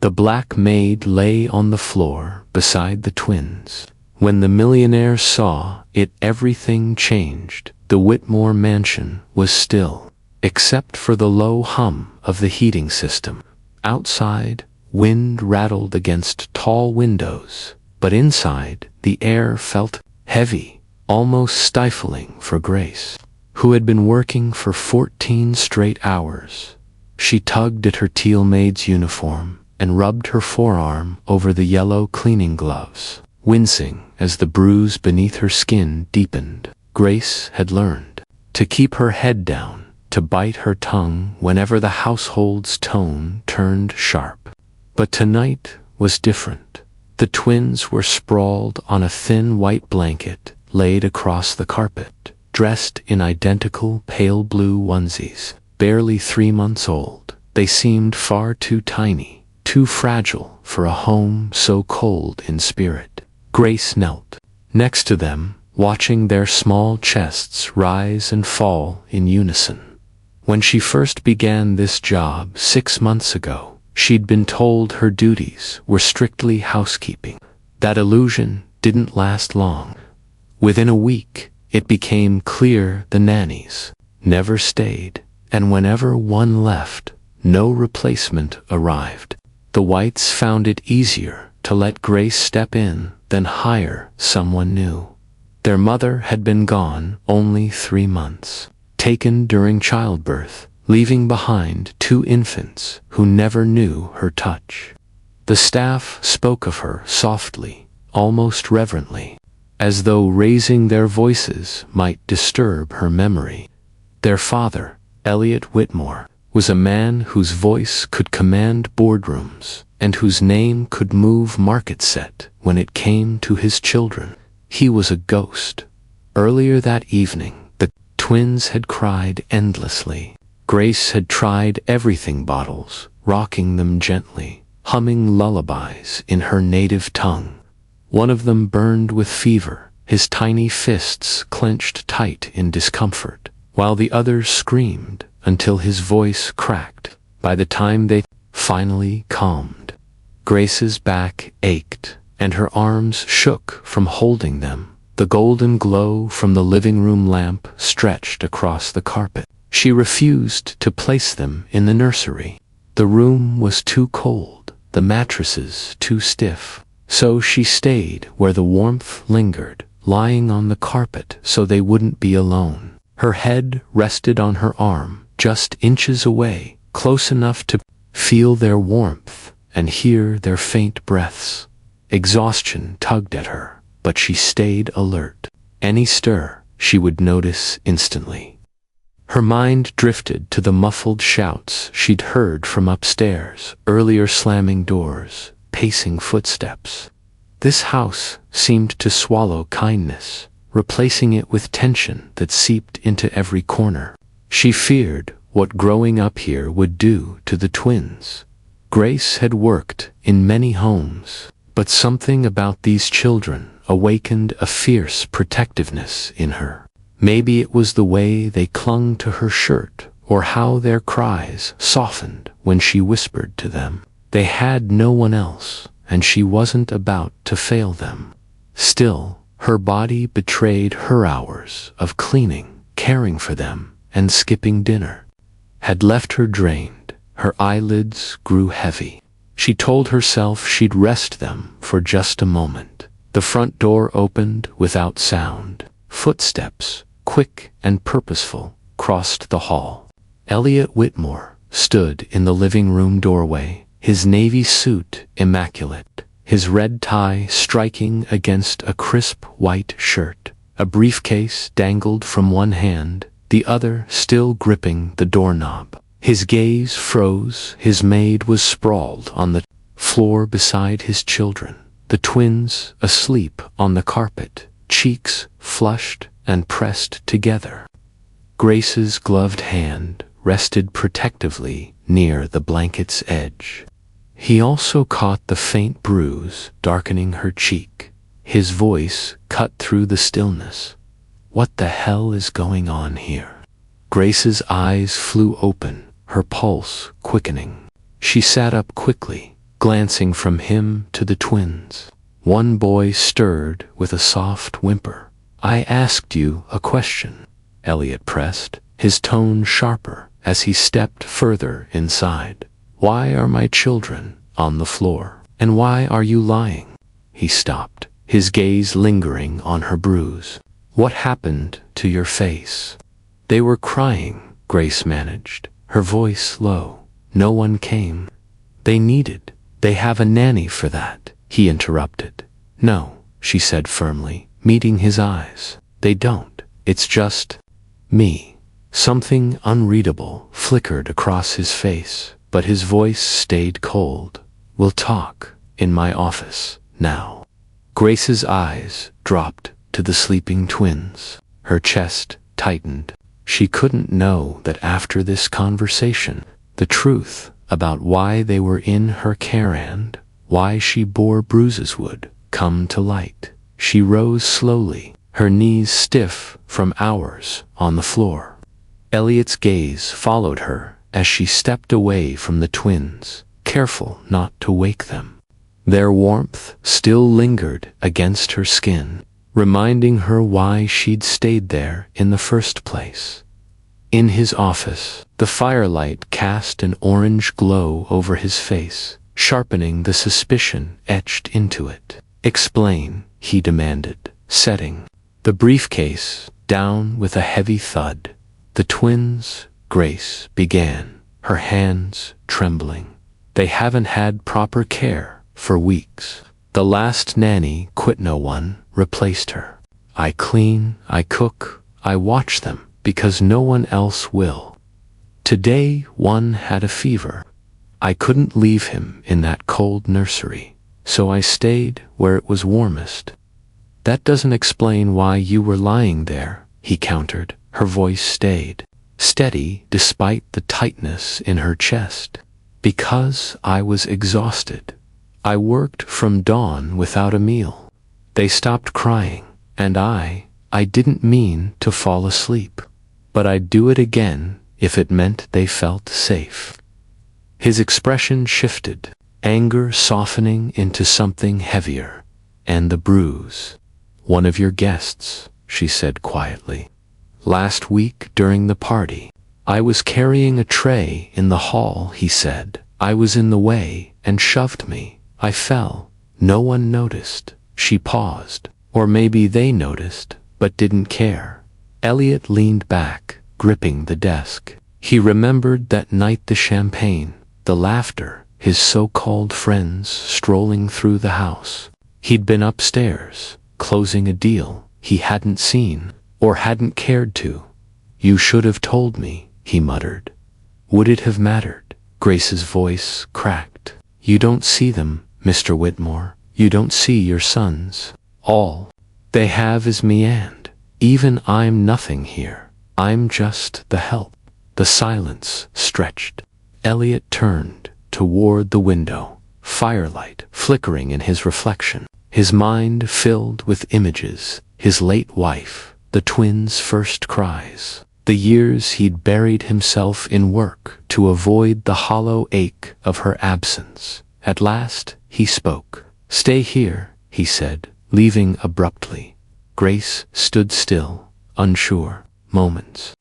The black maid lay on the floor beside the twins. When the millionaire saw it, everything changed. The Whitmore mansion was still, except for the low hum of the heating system. Outside, wind rattled against tall windows, but inside, the air felt heavy, almost stifling for Grace, who had been working for 14 straight hours. She tugged at her teal maid's uniform and rubbed her forearm over the yellow cleaning gloves, wincing as the bruise beneath her skin deepened. Grace had learned to keep her head down, to bite her tongue whenever the household's tone turned sharp. But tonight was different. The twins were sprawled on a thin white blanket laid across the carpet, dressed in identical pale blue onesies. Barely 3 months old, they seemed far too tiny, too fragile for a home so cold in spirit. Grace knelt next to them, watching their small chests rise and fall in unison. When she first began this job 6 months ago, she'd been told her duties were strictly housekeeping. That illusion didn't last long. Within a week, it became clear the nannies never stayed, and whenever one left, no replacement arrived. The Whites found it easier to let Grace step in than hire someone new. Their mother had been gone only 3 months, taken during childbirth, leaving behind 2 infants who never knew her touch. The staff spoke of her softly, almost reverently, as though raising their voices might disturb her memory. Their father, Elliot Whitmore, was a man whose voice could command boardrooms and whose name could move market set when it came to his children. He was a ghost. Earlier that evening, the twins had cried endlessly. Grace had tried everything bottles, rocking them gently, humming lullabies in her native tongue. One of them burned with fever, his tiny fists clenched tight in discomfort, while the others screamed until his voice cracked. By the time they finally calmed, Grace's back ached and her arms shook from holding them. The golden glow from the living room lamp stretched across the carpet. She refused to place them in the nursery. The room was too cold, the mattresses too stiff. So she stayed where the warmth lingered, lying on the carpet so they wouldn't be alone. Her head rested on her arm, just inches away, close enough to feel their warmth and hear their faint breaths. Exhaustion tugged at her, but she stayed alert. Any stir, she would notice instantly. Her mind drifted to the muffled shouts she'd heard from upstairs, earlier slamming doors, pacing footsteps. This house seemed to swallow kindness, replacing it with tension that seeped into every corner. She feared what growing up here would do to the twins. Grace had worked in many homes, but something about these children awakened a fierce protectiveness in her. Maybe it was the way they clung to her shirt, or how their cries softened when she whispered to them. They had no one else, and she wasn't about to fail them. Still, her body betrayed her hours of cleaning, caring for them, and skipping dinner had left her drained. Her eyelids grew heavy. She told herself she'd rest them for just a moment. The front door opened without sound. Footsteps, quick and purposeful, crossed the hall. Elliot Whitmore stood in the living room doorway, his navy suit immaculate, his red tie striking against a crisp white shirt. A briefcase dangled from one hand, the other still gripping the doorknob. His gaze froze. His maid was sprawled on the floor beside his children, the twins asleep on the carpet, cheeks flushed and pressed together. Grace's gloved hand rested protectively near the blanket's edge. He also caught the faint bruise darkening her cheek. His voice cut through the stillness. "What the hell is going on here?" Grace's eyes flew open, her pulse quickening. She sat up quickly, glancing from him to the twins. One boy stirred with a soft whimper. "I asked you a question," Elliot pressed, his tone sharper as he stepped further inside. "Why are my children on the floor? And why are you lying?" He stopped, his gaze lingering on her bruise. "What happened to your face?" "They were crying," Grace managed, her voice low. "No one came. They have a nanny for that," he interrupted. "No," she said firmly, meeting his eyes. "They don't. It's just me." Something unreadable flickered across his face, but his voice stayed cold. "We'll talk in my office now." Grace's eyes dropped to the sleeping twins. Her chest tightened. She couldn't know that after this conversation, the truth about why they were in her care and why she bore bruises would come to light. She rose slowly, her knees stiff from hours on the floor. Elliot's gaze followed her as she stepped away from the twins, careful not to wake them. Their warmth still lingered against her skin, reminding her why she'd stayed there in the first place. In his office, the firelight cast an orange glow over his face, sharpening the suspicion etched into it. "Explain," he demanded, setting the briefcase down with a heavy thud. "The twins," Grace began, her hands trembling. "They haven't had proper care for weeks. The last nanny quit, no one replaced her. I clean, I cook, I watch them because no one else will. Today one had a fever. I couldn't leave him in that cold nursery, so I stayed where it was warmest." "That doesn't explain why you were lying there," he countered. Her voice stayed steady despite the tightness in her chest. "Because I was exhausted. I worked from dawn without a meal. They stopped crying, and I didn't mean to fall asleep. But I'd do it again if it meant they felt safe." His expression shifted, anger softening into something heavier. "And the bruise?" "One of your guests," she said quietly. "Last week during the party. I was carrying a tray in the hall," he said. "I was in the way and shoved me. I fell. No one noticed." She paused. Or maybe they noticed, but didn't care. Elliot leaned back, gripping the desk. He remembered that night, the champagne, the laughter, his so-called friends strolling through the house. He'd been upstairs, closing a deal he hadn't seen, or hadn't cared to. "You should have told me," he muttered. "Would it have mattered?" Grace's voice cracked. "You don't see them, Mr. Whitmore. You don't see your sons. All they have is me, and even I'm nothing here. I'm just the help." The silence stretched. Elliot turned toward the window, firelight flickering in his reflection, his mind filled with images, his late wife, the twins' first cries, the years he'd buried himself in work to avoid the hollow ache of her absence. At last, he spoke. "Stay here," he said, leaving abruptly. Grace stood still, unsure. Moments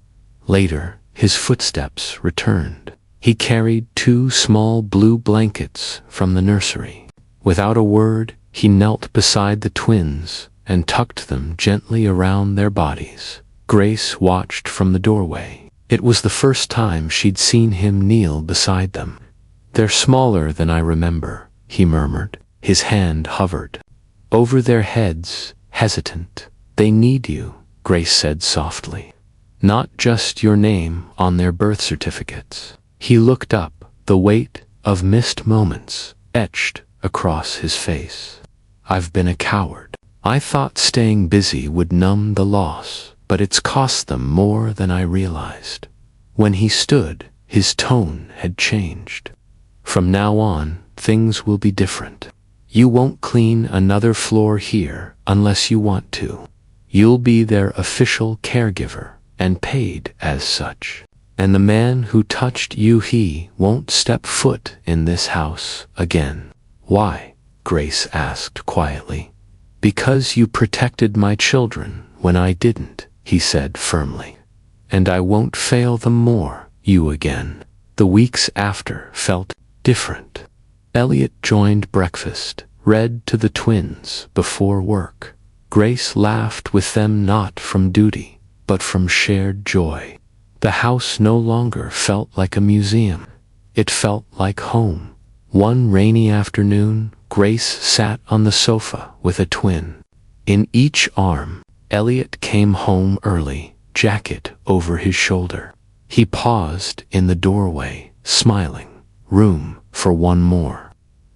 later, his footsteps returned. He carried 2 small blue blankets from the nursery. Without a word, he knelt beside the twins and tucked them gently around their bodies. Grace watched from the doorway. It was the first time she'd seen him kneel beside them. "They're smaller than I remember," he murmured. His hand hovered over their heads, hesitant. "They need you," Grace said softly. "Not just your name on their birth certificates." He looked up, the weight of missed moments etched across his face. "I've been a coward. I thought staying busy would numb the loss, but it's cost them more than I realized." When he stood, his tone had changed. "From now on, things will be different. You won't clean another floor here unless you want to. You'll be their official caregiver, and paid as such." And the man who touched you, he won't step foot in this house again. Why? Grace asked quietly. Because you protected my children when I didn't, he said firmly. And I won't fail them more, you again. The weeks after felt different. Elliot joined breakfast, read to the twins before work. Grace laughed with them not from duty, but from shared joy. The house no longer felt like a museum. It felt like home. One rainy afternoon, Grace sat on the sofa with a twin. In each arm, Elliot came home early, jacket over his shoulder. He paused in the doorway, smiling. Room for one more.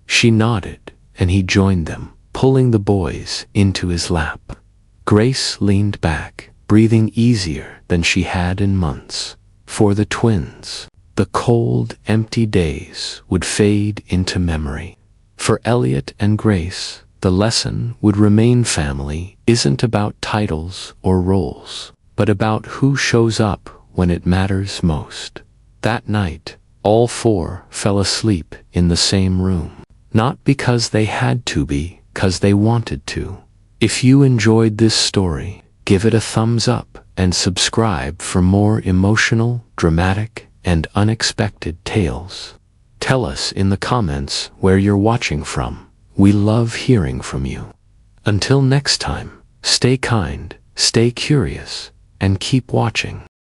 She nodded, and he joined them, pulling the boys into his lap. Grace leaned back, breathing easier than she had in months. For the twins, the cold, empty days would fade into memory. For Elliot and Grace, the lesson would remain: family isn't about titles or roles, but about who shows up when it matters most. That night, all four fell asleep in the same room. Not because they had to be, 'cause they wanted to. If you enjoyed this story, give it a thumbs up and subscribe for more emotional, dramatic, and unexpected tales. Tell us in the comments where you're watching from. We love hearing from you. Until next time, stay kind, stay curious, and keep watching.